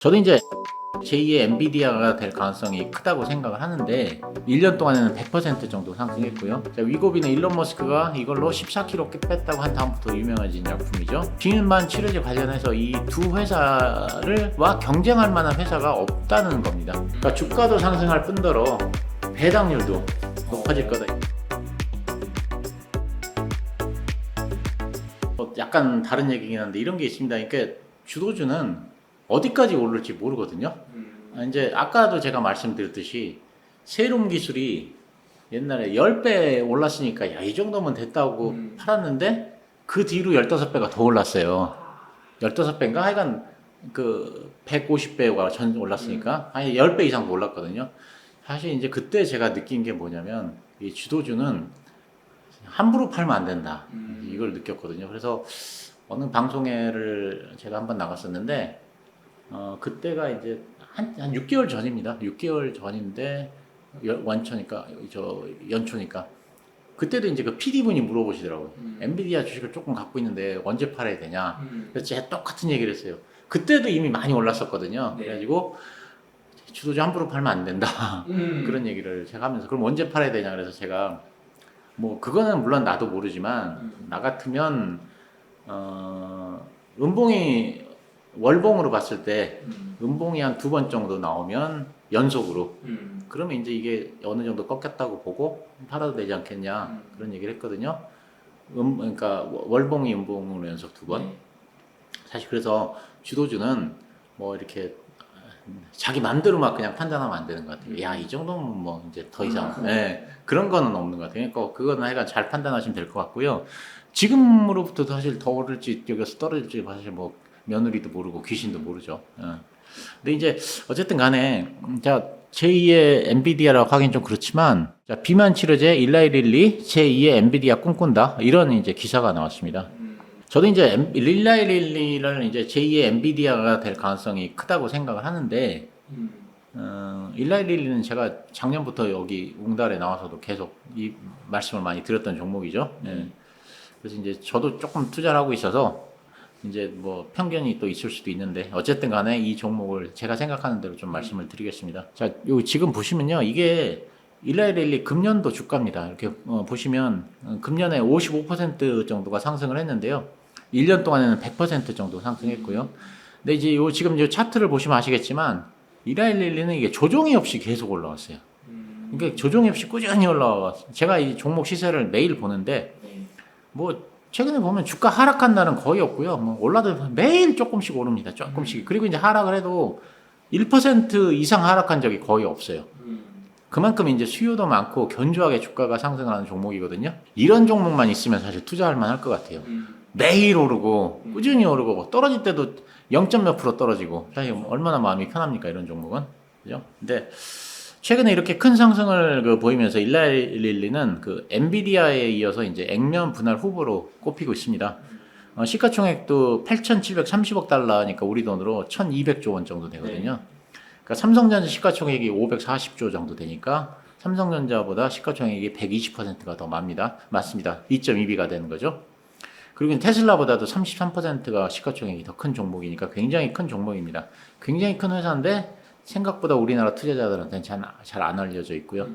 저도 이제 제2의 엔비디아가 될 가능성이 크다고 생각을 하는데 1년 동안에는 100% 정도 상승했고요. 위고비는 일론 머스크가 이걸로 14kg 뺐다고 한 다음부터 유명해진 약품이죠. 비만 치료제 관련해서 이 두 회사와 경쟁할 만한 회사가 없다는 겁니다. 그러니까 주가도 상승할 뿐더러 배당률도 높아질 거다. 약간 다른 얘기긴 한데 이런 게 있습니다. 그러니까 주도주는 어디까지 오를지 모르거든요. 이제 아까도 제가 말씀드렸듯이 세룸 기술이 옛날에 10배 올랐으니까 야, 이 정도면 됐다고 팔았는데 그 뒤로 15배가 더 올랐어요. 15배인가? 하여간 그 150배가 전 올랐으니까 한 10배 이상 더 올랐거든요. 사실 이제 그때 제가 느낀 게 뭐냐면 이 주도주는 함부로 팔면 안 된다. 이걸 느꼈거든요. 그래서 어느 방송회를 제가 한번 나갔었는데 그때가 이제 한 6개월 전입니다. 6개월 전인데 완초니까 연초니까 그때도 이제 그 PD분이 물어보시더라고요. 엔비디아 주식을 조금 갖고 있는데 언제 팔아야 되냐. 그래서 제가 똑같은 얘기를 했어요. 그때도 이미 많이 올랐었거든요. 네. 그래가지고 주도주 함부로 팔면 안 된다. 그런 얘기를 제가 하면서 그럼 언제 팔아야 되냐. 그래서 제가 뭐 그거는 물론 나도 모르지만 나 같으면 음봉이 월봉으로 봤을 때 음봉이 한 2번 정도 나오면 연속으로 그러면 이제 이게 어느 정도 꺾였다고 보고 팔아도 되지 않겠냐 그런 얘기를 했거든요. 그러니까 월봉이 음봉으로 연속 2번. 네. 사실 그래서 주도주는 뭐 이렇게 자기 맘대로 막 그냥 판단하면 안 되는 것 같아요. 야, 이 정도면 뭐 이제 더 이상 그런 거는 없는 것 같아요. 그러니까 그거는 하여간 잘 판단하시면 될 것 같고요. 지금으로부터도 사실 더 오를지 여기서 떨어질지 사실 뭐 며느리도 모르고 귀신도 모르죠. 근데 이제 어쨌든 간에 자 제2의 엔비디아라고 하긴 좀 그렇지만 자, 비만 치료제 일라이릴리 제2의 엔비디아 꿈꾼다 이런 이제 기사가 나왔습니다. 저도 이제 일라이릴리를 이제 제2의 엔비디아가 될 가능성이 크다고 생각을 하는데 일라이릴리는 제가 작년부터 여기 웅달에 나와서도 계속 이 말씀을 많이 드렸던 종목이죠. 그래서 이제 저도 조금 투자를 하고 있어서 이제 뭐 편견이 또 있을 수도 있는데 어쨌든 간에 이 종목을 제가 생각하는 대로 좀 말씀을 드리겠습니다. 자, 요 지금 보시면요. 이게 일라이릴리 금년도 주가입니다. 이렇게 보시면 금년에 55% 정도가 상승을 했는데요. 1년 동안에는 100% 정도 상승했고요. 근데 이제 요 지금 요 차트를 보시면 아시겠지만 일라이릴리는 이게 조정이 없이 계속 올라왔어요. 그러니까 조정이 없이 꾸준히 올라왔어요. 제가 이 종목 시세를 매일 보는데 뭐 최근에 보면 주가 하락한 날은 거의 없고요. 뭐 올라도 매일 조금씩 오릅니다. 조금씩. 그리고 이제 하락을 해도 1% 이상 하락한 적이 거의 없어요. 그만큼 이제 수요도 많고 견조하게 주가가 상승하는 종목이거든요. 이런 종목만 있으면 사실 투자할 만할 것 같아요. 매일 오르고 꾸준히 오르고 뭐 떨어질 때도 0.몇% 떨어지고 사실 얼마나 마음이 편합니까 이런 종목은. 그죠? 근데 최근에 이렇게 큰 상승을 보이면서 일라이릴리는 그 엔비디아에 이어서 이제 액면 분할 후보로 꼽히고 있습니다. 시가총액도 8,730억 달러니까 우리 돈으로 1,200조 원 정도 되거든요. 그러니까 삼성전자 시가총액이 540조 정도 되니까 삼성전자보다 시가총액이 120%가 더 맞습니다. 2.2비가 되는 거죠. 그리고 테슬라보다도 33%가 시가총액이 더 큰 종목이니까 굉장히 큰 종목입니다. 굉장히 큰 회사인데 생각보다 우리나라 투자자들한테는 잘 안 알려져 있고요.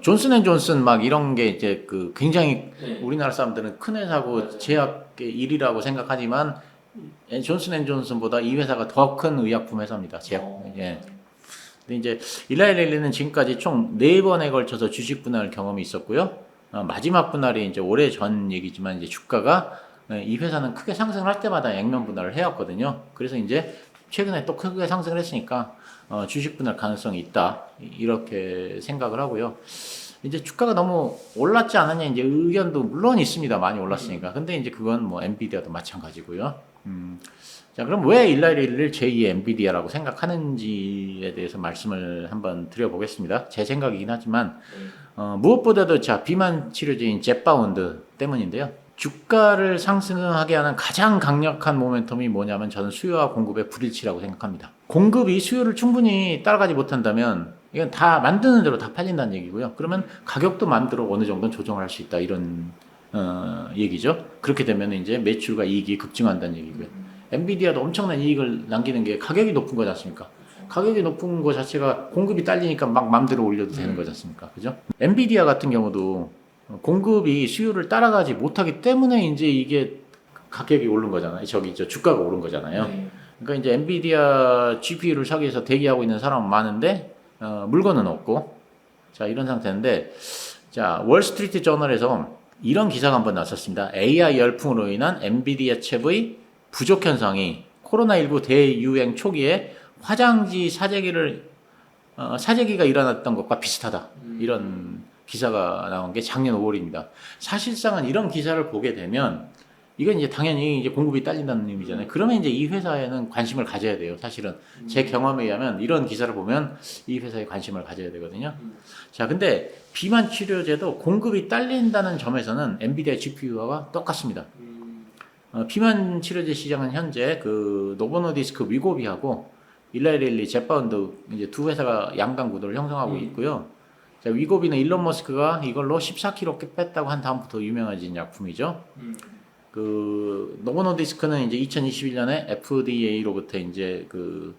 존슨앤존슨 막 이런 게 이제 그 굉장히 우리나라 사람들은 큰 회사고 제약의 1위라고 생각하지만 존슨앤존슨보다 이 회사가 더 큰 의약품 회사입니다. 예. 근데 이제 일라이릴리는 지금까지 총 4번에 걸쳐서 주식 분할 경험이 있었고요. 마지막 분할이 이제 오래 전 얘기지만 이제 주가가 이 회사는 크게 상승을 할 때마다 액면 분할을 해왔거든요. 그래서 이제 최근에 또 크게 상승을 했으니까 주식 분할 가능성이 있다 이렇게 생각을 하고요. 이제 주가가 너무 올랐지 않았냐 이제 의견도 물론 있습니다. 많이 올랐으니까. 근데 이제 그건 뭐 엔비디아도 마찬가지고요. 자, 그럼 왜 일라이릴리를 제2의 엔비디아라고 생각하는지에 대해서 말씀을 한번 드려보겠습니다. 제 생각이긴 하지만 무엇보다도 자 비만 치료제인 젯바운드 때문인데요. 주가를 상승하게 하는 가장 강력한 모멘텀이 뭐냐면 저는 수요와 공급의 불일치라고 생각합니다. 공급이 수요를 충분히 따라가지 못한다면 이건 다 만드는 대로 다 팔린다는 얘기고요. 그러면 가격도 마음대로 어느 정도는 조정할 수 있다 이런 얘기죠. 그렇게 되면 이제 매출과 이익이 급증한다는 얘기고요. 엔비디아도 엄청난 이익을 남기는 게 가격이 높은 거지 않습니까? 가격이 높은 거 자체가 공급이 딸리니까 막 맘대로 올려도 되는 거지 않습니까? 그죠? 엔비디아 같은 경우도 공급이 수요를 따라가지 못하기 때문에 이제 이게 가격이 오른 거잖아요. 저 주가가 오른 거잖아요. 네. 그러니까 이제 엔비디아 GPU를 사기 위해서 대기하고 있는 사람은 많은데 물건은 없고 자 이런 상태인데 자 월스트리트 저널에서 이런 기사가 한번 났었습니다. AI 열풍으로 인한 엔비디아 칩의 부족 현상이 코로나19 대유행 초기에 화장지 사재기가 일어났던 것과 비슷하다. 이런 기사가 나온 게 작년 5월입니다. 사실상은 이런 기사를 보게 되면 이건 이제 당연히 이제 공급이 딸린다는 의미잖아요. 그러면 이제 이 회사에는 관심을 가져야 돼요. 사실은 제 경험에 의하면 이런 기사를 보면 이 회사에 관심을 가져야 되거든요. 자, 근데 비만 치료제도 공급이 딸린다는 점에서는 엔비디아 GPU와 똑같습니다. 비만 치료제 시장은 현재 그 노보노디스크 위고비하고 일라이릴리 젯바운드 이제 두 회사가 양강 구도를 형성하고 있고요. 자, 위고비는 일론 머스크가 이걸로 14kg 뺐다고 한 다음부터 유명해진 약품이죠. 그 노보노디스크는 이제 2021년에 FDA로부터 이제 그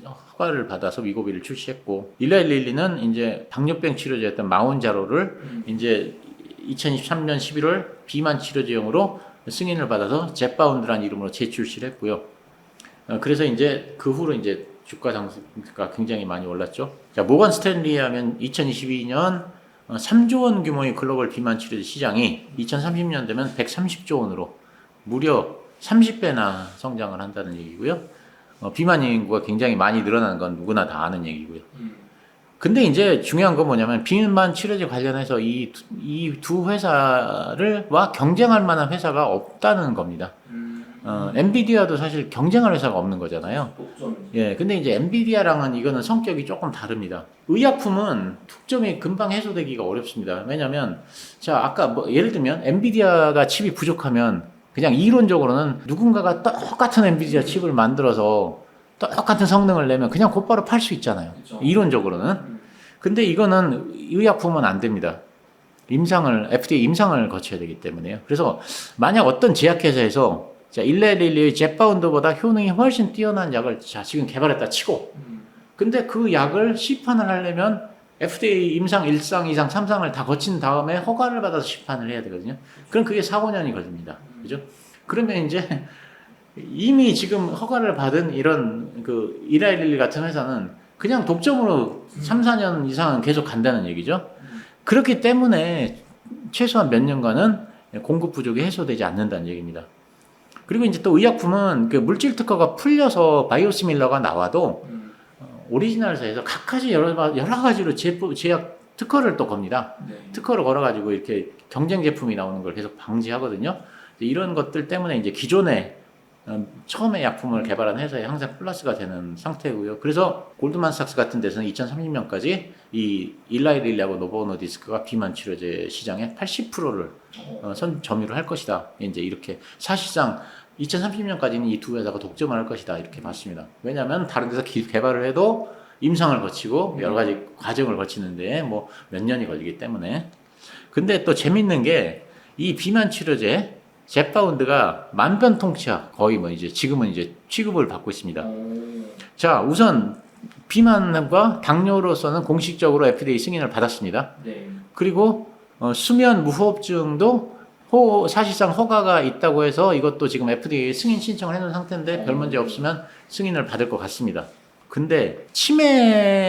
허가를 받아서 위고비를 출시했고 일라이릴리는 이제 당뇨병 치료제였던 마운자로를 이제 2023년 11월 비만 치료제용으로 승인을 받아서 젯바운드라는 이름으로 재출시를 했고요. 그래서 이제 그 후로 이제 주가 상승가 굉장히 많이 올랐죠. 자, 모건 스탠리에 하면 2022년 3조 원 규모의 글로벌 비만 치료제 시장이 2030년 되면 130조 원으로 무려 30배나 성장을 한다는 얘기고요. 비만 인구가 굉장히 많이 늘어나는 건 누구나 다 아는 얘기고요. 근데 이제 중요한 건 뭐냐면 비만 치료제 관련해서 이 두 회사와 경쟁할 만한 회사가 없다는 겁니다. 엔비디아도 사실 경쟁할 회사가 없는 거잖아요. 예, 근데 이제 엔비디아랑은 이거는 성격이 조금 다릅니다. 의약품은 독점이 금방 해소되기가 어렵습니다. 왜냐면 자 아까 뭐 예를 들면 엔비디아가 칩이 부족하면 그냥 이론적으로는 누군가가 똑같은 엔비디아 칩을 만들어서 똑같은 성능을 내면 그냥 곧바로 팔 수 있잖아요. 그렇죠. 이론적으로는. 근데 이거는 의약품은 안 됩니다. FDA 임상을 거쳐야 되기 때문에요. 그래서 만약 어떤 제약회사에서 자, 일레릴리의 젯바운드보다 효능이 훨씬 뛰어난 약을 자, 지금 개발했다 치고 근데 그 약을 시판을 하려면 FDA 임상 1상, 2상, 3상을 다 거친 다음에 허가를 받아서 시판을 해야 되거든요. 그럼 그게 4, 5년이 걸립니다. 그죠? 그러면 이제 이미 지금 허가를 받은 이런 그 이라일리 같은 회사는 그냥 독점으로 3, 4년 이상은 계속 간다는 얘기죠. 그렇기 때문에 최소한 몇 년간은 공급 부족이 해소되지 않는다는 얘기입니다. 그리고 이제 또 의약품은 그 물질 특허가 풀려서 바이오시밀러가 나와도 오리지널사에서 각가지 여러 가지로 제약 특허를 또 겁니다. 네. 특허를 걸어가지고 이렇게 경쟁 제품이 나오는 걸 계속 방지하거든요. 이런 것들 때문에 이제 기존에 처음에 약품을 개발한 회사에 항상 플러스가 되는 상태고요. 그래서 골드만삭스 같은 데서는 2030년까지 이 일라이릴리하고 노보노디스크가 비만 치료제 시장의 80%를 점유를 할 것이다. 이제 이렇게 사실상 2030년까지는 이 두 회사가 독점을 할 것이다. 이렇게 봤습니다. 왜냐하면 다른 데서 개발을 해도 임상을 거치고 여러 가지 과정을 거치는데 뭐 몇 년이 걸리기 때문에. 근데 또 재밌는 게 이 비만 치료제 젯바운드가 만변통치약 거의 뭐 이제 지금은 이제 취급을 받고 있습니다. 자, 우선 비만과 당뇨로서는 공식적으로 FDA 승인을 받았습니다. 네. 그리고 수면 무호흡증도 사실상 허가가 있다고 해서 이것도 지금 FDA 승인 신청을 해놓은 상태인데 별 문제 없으면 승인을 받을 것 같습니다. 근데 치매병,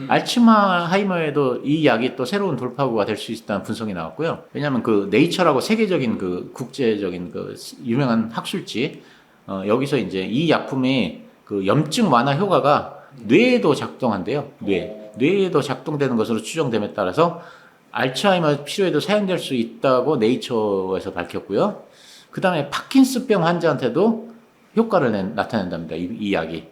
알츠하이머에도 이 약이 또 새로운 돌파구가 될 수 있다는 분석이 나왔고요. 왜냐하면 그 네이처라고 세계적인 그 국제적인 그 유명한 학술지 여기서 이제 이 약품이 그 염증 완화 효과가 뇌에도 작동한대요. 뇌에도 작동되는 것으로 추정됨에 따라서 알츠하이머 치료에도 사용될 수 있다고 네이처에서 밝혔고요. 그 다음에 파킨슨병 환자한테도 효과를 나타낸답니다. 이 약이.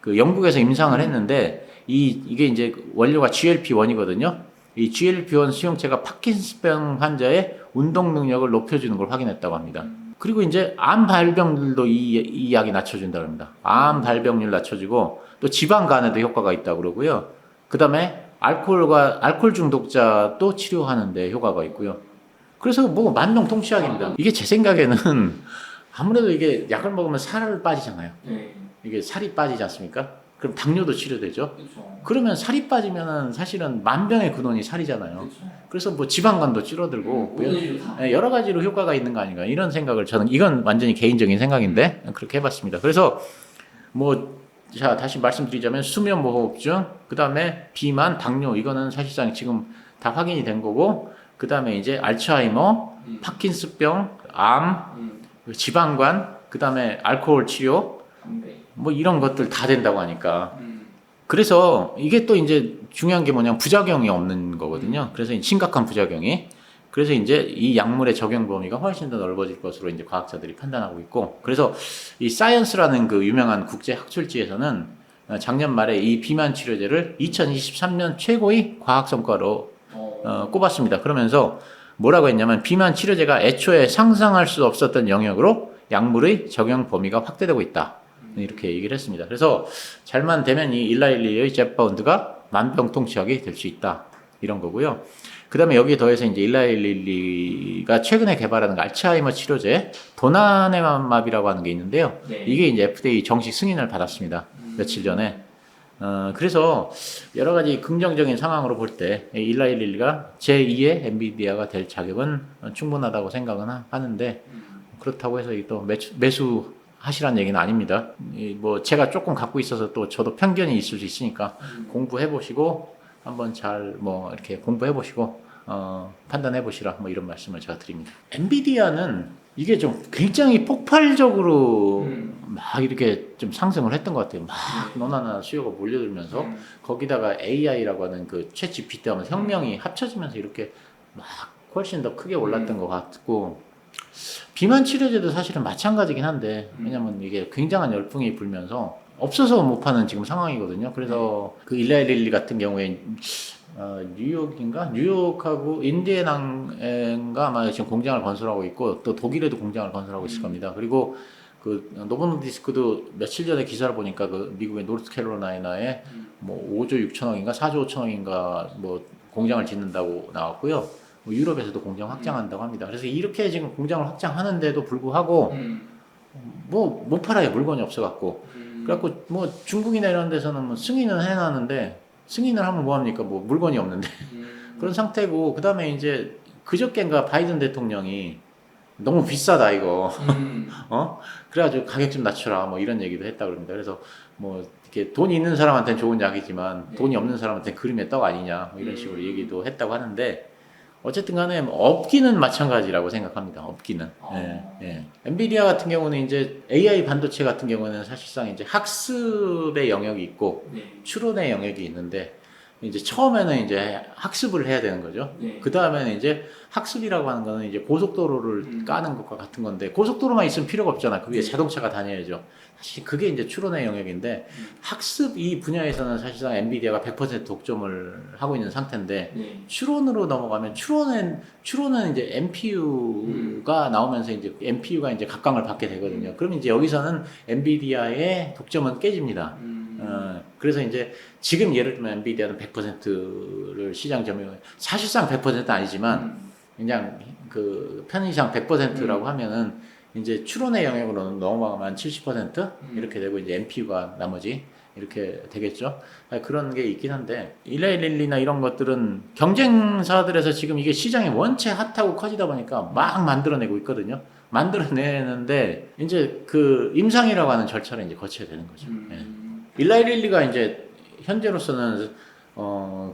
그 영국에서 임상을 했는데 이게 이제 원료가 GLP-1이거든요. 이 GLP-1 수용체가 파킨슨병 환자의 운동 능력을 높여주는 걸 확인했다고 합니다. 그리고 이제 암 발병률도 이 약이 낮춰준다고 합니다. 암 발병률 낮춰주고 또 지방 간에도 효과가 있다고 그러고요. 그 다음에 알코올 중독자도 치료하는데 효과가 있고요. 그래서 뭐 만병통치약입니다. 이게 제 생각에는 아무래도 이게 약을 먹으면 살 빠지잖아요. 네. 이게 살이 빠지지 않습니까? 그럼 당뇨도 치료되죠. 그렇죠. 그러면 살이 빠지면은 사실은 만병의 근원이 살이잖아요. 그렇죠. 그래서 뭐 지방간도 줄어들고 뭐 모든 여러 가지로 효과가 있는 거 아닌가 이런 생각을 저는 이건 완전히 개인적인 생각인데 그렇게 해봤습니다. 그래서 뭐 자 다시 말씀드리자면 수면 무호흡증, 그 다음에 비만, 당뇨 이거는 사실상 지금 다 확인이 된 거고 그 다음에 이제 알츠하이머, 파킨스병, 암, 지방관, 그 다음에 알코올 치료 뭐 이런 것들 다 된다고 하니까 그래서 이게 또 이제 중요한 게 뭐냐면 부작용이 없는 거거든요. 그래서 심각한 부작용이 그래서 이제 이 약물의 적용 범위가 훨씬 더 넓어질 것으로 이제 과학자들이 판단하고 있고 그래서 이 사이언스라는 그 유명한 국제 학술지에서는 작년 말에 이 비만 치료제를 2023년 최고의 과학 성과로 꼽았습니다. 그러면서 뭐라고 했냐면 비만 치료제가 애초에 상상할 수 없었던 영역으로 약물의 적용 범위가 확대되고 있다. 이렇게 얘기를 했습니다. 그래서 잘만 되면 이 일라일리의 잽바운드가 만병통치약이 될 수 있다. 이런 거고요. 그 다음에 여기에 더해서 이제 일라일리가 최근에 개발하는 알츠하이머 치료제 도나네맘압이라고 하는 게 있는데요. 네. 이게 이제 FDA 정식 승인을 받았습니다. 며칠 전에. 그래서 여러 가지 긍정적인 상황으로 볼 때 일라일리가 제2의 엔비디아가 될 자격은 충분하다고 생각은 하는데 그렇다고 해서 또 매수 하시란 얘기는 아닙니다. 뭐 제가 조금 갖고 있어서 또 저도 편견이 있을 수 있으니까 공부해 보시고 한번 잘 뭐 이렇게 공부해 보시고 판단해 보시라 뭐 이런 말씀을 제가 드립니다. 엔비디아는 이게 좀 굉장히 폭발적으로 막 이렇게 좀 상승을 했던 것 같아요. 막 너나나 수요가 몰려들면서 거기다가 AI라고 하는 그 챗 GPT 하면 혁명이 합쳐지면서 이렇게 막 훨씬 더 크게 올랐던 것 같고 비만 치료제도 사실은 마찬가지긴 한데 왜냐면 이게 굉장한 열풍이 불면서 없어서 못 파는 지금 상황이거든요. 그래서 그 일라일리 같은 경우에 뉴욕하고 인디애나인가 아마 지금 공장을 건설하고 있고 또 독일에도 공장을 건설하고 있을 겁니다. 그리고 그 노보노디스크도 며칠 전에 기사를 보니까 그 미국의 노스캐롤라이나에 뭐 5조 6천억인가 4조 5천억인가 뭐 공장을 짓는다고 나왔고요. 뭐 유럽에서도 공장 확장한다고 합니다. 그래서 이렇게 지금 공장을 확장하는데도 불구하고 뭐 못 팔아요. 물건이 없어갖고. 그래갖고 뭐 중국이나 이런 데서는 뭐 승인은 해놨는데 승인을 하면 뭐합니까? 뭐 물건이 없는데 그런 상태고 그 다음에 이제 그저께인가 바이든 대통령이 너무 비싸다 이거 그래가지고 가격 좀 낮춰라 뭐 이런 얘기도 했다 그럽니다. 그래서 뭐 이렇게 돈이 있는 사람한테는 좋은 약이지만 돈이 없는 사람한테는 그림의 떡 아니냐 뭐 이런 식으로 얘기도 했다고 하는데 어쨌든 간에 업기는 마찬가지라고 생각합니다. 업기는. 예. 엔비디아 같은 경우는 이제 AI 반도체 같은 경우는 사실상 이제 학습의 영역이 있고 추론의 영역이 있는데 이제 처음에는 이제 학습을 해야 되는 거죠. 그 다음에는 이제 학습이라고 하는 거는 이제 고속도로를 까는 것과 같은 건데 고속도로만 있으면 필요가 없잖아. 그 위에 자동차가 다녀야죠. 사실 그게 이제 추론의 영역인데 학습 이 분야에서는 사실상 엔비디아가 100% 독점을 하고 있는 상태인데 추론으로 넘어가면 추론은 이제 NPU가 나오면서 이제 NPU가 이제 각광을 받게 되거든요. 그럼 이제 여기서는 엔비디아의 독점은 깨집니다. 그래서 이제 지금 예를 들면 엔비디아는 100%를 시장 점유율 사실상 100%는 아니지만 그냥 그 편의상 100%라고 하면은 이제 추론의 영역으로 넘어가면 70% 이렇게 되고 이제 NPU가 나머지 이렇게 되겠죠. 그런 게 있긴 한데 일라일리나 이런 것들은 경쟁사들에서 지금 이게 시장이 원체 핫하고 커지다 보니까 막 만들어내고 있거든요. 만들어내는데 이제 그 임상이라고 하는 절차를 이제 거쳐야 되는 거죠. 일라일리가 이제 현재로서는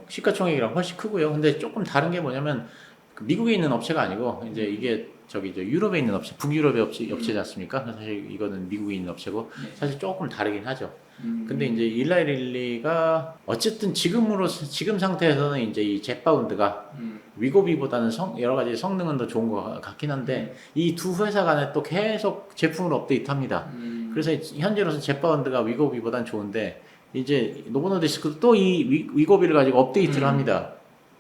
시가총액이랑 훨씬 크고요. 근데 조금 다른 게 뭐냐면 그 미국에 있는 업체가 아니고 이제 이게 저기 저 유럽에 있는 업체, 북유럽의 업체지 않습니까? 사실 이거는 미국에 있는 업체고 사실 조금 다르긴 하죠. 근데 이제 일라일리가 어쨌든 지금 상태에서는 이제 이 젯바운드가 위고비보다는 여러 가지 성능은 더 좋은 것 같긴 한데 이 두 회사 간에 또 계속 제품을 업데이트합니다. 그래서 현재로서 젯바운드가 위고비보다는 좋은데 이제 노보노디스크도 또 이 위고비를 가지고 업데이트를 합니다.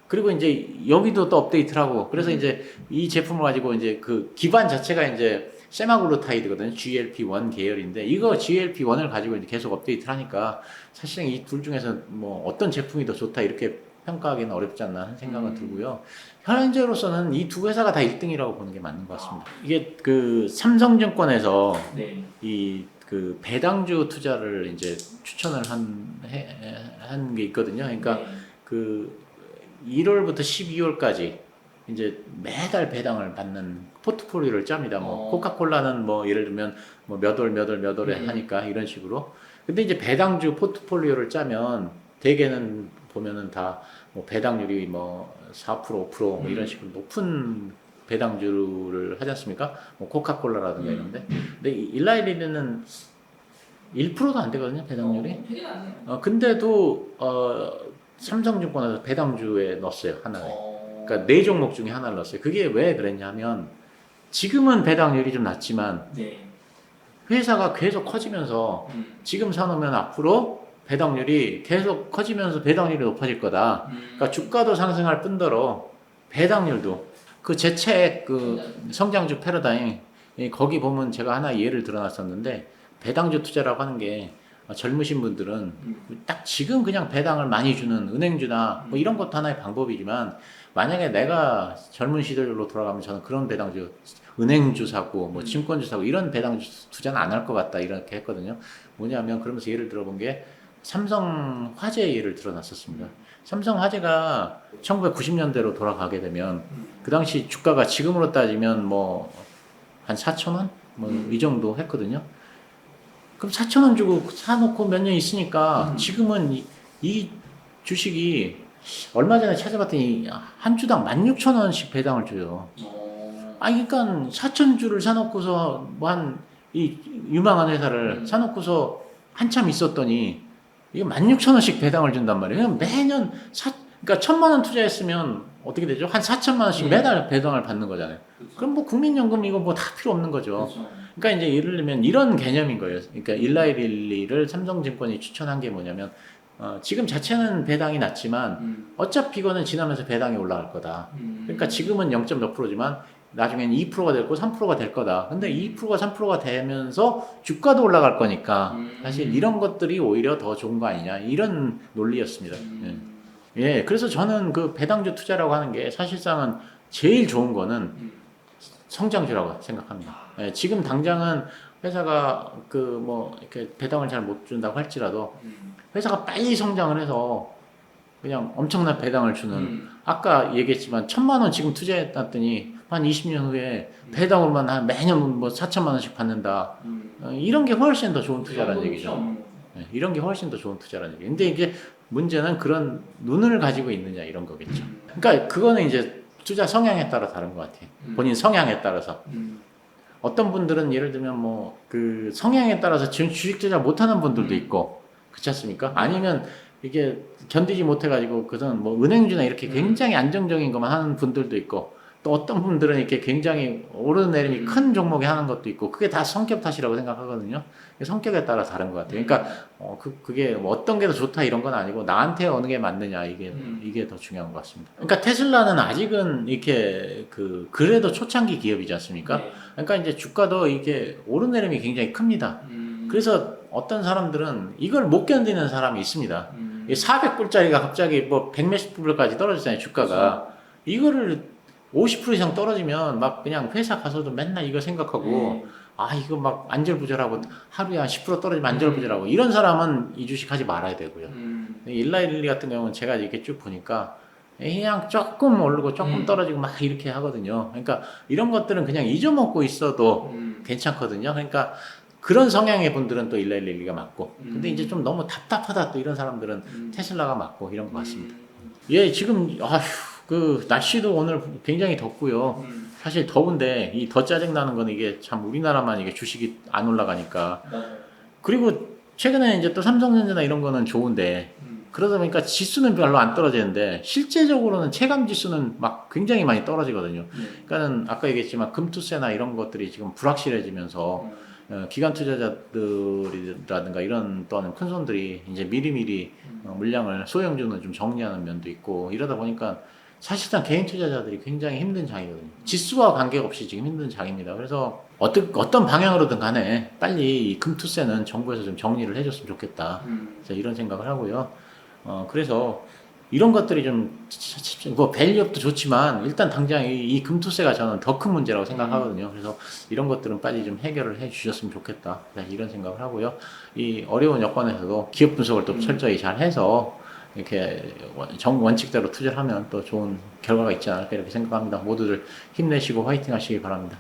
그리고 이제 여기도 또 업데이트를 하고 그래서 이제 이 제품을 가지고 이제 그 기반 자체가 이제 세마글루타이드거든요. GLP-1 계열인데 이거 GLP-1을 가지고 이제 계속 업데이트를 하니까 사실은 이 둘 중에서 뭐 어떤 제품이 더 좋다 이렇게 평가하기는 어렵지 않나 하는 생각은 들고요. 현재로서는 이 두 회사가 다 1등이라고 보는 게 맞는 것 같습니다. 이게 그 삼성증권에서 네. 이 그 배당주 투자를 이제 추천을 한 게 있거든요. 그러니까 네. 그 1월부터 12월까지 이제 매달 배당을 받는 포트폴리오를 짭니다. 뭐 코카콜라는 뭐 예를 들면 뭐 몇 월에 하니까 이런 식으로. 근데 이제 배당주 포트폴리오를 짜면 대개는 보면은 다 뭐 배당률이 뭐 4%, 5%뭐 이런 식으로 높은 배당주를 하지 않습니까? 뭐 코카콜라라든가 이런데. 근데 일라이리는 1%도 안 되거든요, 배당률이. 되게 낮네요. 근데도 삼성증권에서 배당주에 넣었어요, 하나에. 그러니까 네 종목 중에 하나를 넣었어요. 그게 왜 그랬냐면 지금은 배당률이 좀 낮지만 네. 회사가 계속 커지면서 지금 사놓으면 앞으로 배당률이 계속 커지면서 배당률이 높아질 거다. 그러니까 주가도 상승할 뿐더러 배당률도 그 제 책 그 성장주 패러다임 거기 보면 제가 하나 예를 들어놨었는데 배당주 투자라고 하는 게 젊으신 분들은 딱 지금 그냥 배당을 많이 주는 은행주나 뭐 이런 것도 하나의 방법이지만 만약에 내가 젊은 시절로 돌아가면 저는 그런 배당주 은행주 사고 뭐 증권주 사고 이런 배당주 투자는 안 할 것 같다 이렇게 했거든요. 뭐냐면 그러면서 예를 들어본 게 삼성화재 예를 들어놨었습니다. 삼성화재가 1990년대로 돌아가게 되면 그 당시 주가가 지금으로 따지면 뭐 한 4천 원? 뭐 이 정도 했거든요. 그럼 4천 원 주고 사놓고 몇 년 있으니까 지금은 이 주식이 얼마 전에 찾아봤더니 한 주당 16,000원씩 배당을 줘요. 그러니까 4,000주를 사놓고서 뭐 한 이 유망한 회사를 사놓고서 한참 있었더니 이게 16,000원씩 배당을 준단 말이에요. 매년 그러니까 1,000만 원 투자했으면 어떻게 되죠? 한 4천만 원씩 매달 배당을 받는 거잖아요. 그럼 뭐 국민연금 이거 뭐 다 필요 없는 거죠. 그러니까 이제 예를 들면 이런 개념인 거예요. 그러니까 일라이릴리를 삼성증권이 추천한 게 뭐냐면 지금 자체는 배당이 낮지만 어차피 이거는 지나면서 배당이 올라갈 거다. 그러니까 지금은 0. 몇 프로지만 나중엔 2%가 될 거, 3%가 될 거다. 근데 2%가 3%가 되면서 주가도 올라갈 거니까 사실 이런 것들이 오히려 더 좋은 거 아니냐 이런 논리였습니다. 예, 그래서 저는 그 배당주 투자라고 하는 게 사실상은 제일 좋은 거는 성장주라고 생각합니다. 예, 지금 당장은 회사가 그 뭐 이렇게 배당을 잘 못 준다고 할지라도 회사가 빨리 성장을 해서 그냥 엄청난 배당을 주는 아까 얘기했지만 1,000만 원 지금 투자해놨더니 한 20년 후에 배당으로만 한 매년 뭐 4천만 원씩 받는다. 이런 게 훨씬 더 좋은 투자라는 얘기죠. 네, 이런 게 훨씬 더 좋은 투자라는 얘기. 근데 이게 문제는 그런 눈을 가지고 있느냐 이런 거겠죠. 그러니까 그거는 이제 투자 성향에 따라 다른 것 같아요. 본인 성향에 따라서. 어떤 분들은 예를 들면 뭐 그 성향에 따라서 지금 주식 투자 못하는 분들도 있고 그렇지 않습니까? 아니면 이게 견디지 못해가지고 그전 뭐 은행주나 이렇게 굉장히 안정적인 것만 하는 분들도 있고 또 어떤 분들은 이렇게 굉장히 오르내림이 큰 종목에 하는 것도 있고 그게 다 성격 탓이라고 생각하거든요. 성격에 따라 다른 것 같아요. 그러니까 그게 뭐 어떤 게 더 좋다 이런 건 아니고 나한테 어느 게 맞느냐 이게 더 중요한 것 같습니다. 그러니까 테슬라는 아직은 이렇게 그래도 초창기 기업이지 않습니까? 그러니까 이제 주가도 이게 오르내림이 굉장히 큽니다. 그래서 어떤 사람들은 이걸 못 견디는 사람이 있습니다. 400불짜리가 갑자기 뭐 100몇십 불까지 떨어지잖아요, 주가가. 이거를 50% 이상 떨어지면 막 그냥 회사 가서도 맨날 이거 생각하고 이거 막 안절부절하고 하루에 한 10% 떨어지면 안절부절하고 이런 사람은 이 주식 하지 말아야 되고요. 일라일리 같은 경우는 제가 이렇게 쭉 보니까 그냥 조금 오르고 조금 떨어지고 막 이렇게 하거든요. 그러니까 이런 것들은 그냥 잊어먹고 있어도 괜찮거든요. 그러니까 그런 성향의 분들은 또 일라일리가 맞고 근데 이제 좀 너무 답답하다 또 이런 사람들은 테슬라가 맞고 이런 것 같습니다. 예, 지금 그 날씨도 오늘 굉장히 덥고요. 사실 더운데 이 더 짜증 나는 거는 이게 참 우리나라만 이게 주식이 안 올라가니까. 그리고 최근에 이제 또 삼성전자나 이런 거는 좋은데 그러다 보니까 지수는 별로 안 떨어지는데 실제적으로는 체감 지수는 막 굉장히 많이 떨어지거든요. 그러니까는 아까 얘기했지만 금투세나 이런 것들이 지금 불확실해지면서 기관 투자자들이라든가 이런 또는 큰 손들이 이제 미리미리 물량을 소형주는 좀 정리하는 면도 있고 이러다 보니까 사실상 개인 투자자들이 굉장히 힘든 장이거든요. 지수와 관계없이 지금 힘든 장입니다. 그래서 어떤 방향으로든 간에 빨리 이 금투세는 정부에서 좀 정리를 해줬으면 좋겠다. 그래서 이런 생각을 하고요. 그래서 이런 것들이 뭐 밸류업도 좋지만 일단 당장 이 금투세가 저는 더 큰 문제라고 생각하거든요. 그래서 이런 것들은 빨리 좀 해결을 해 주셨으면 좋겠다. 이런 생각을 하고요. 이 어려운 여건에서도 기업 분석을 또 철저히 잘 해서 이렇게 원칙대로 투자를 하면 또 좋은 결과가 있지 않을까 이렇게 생각합니다. 모두들 힘내시고 화이팅 하시기 바랍니다.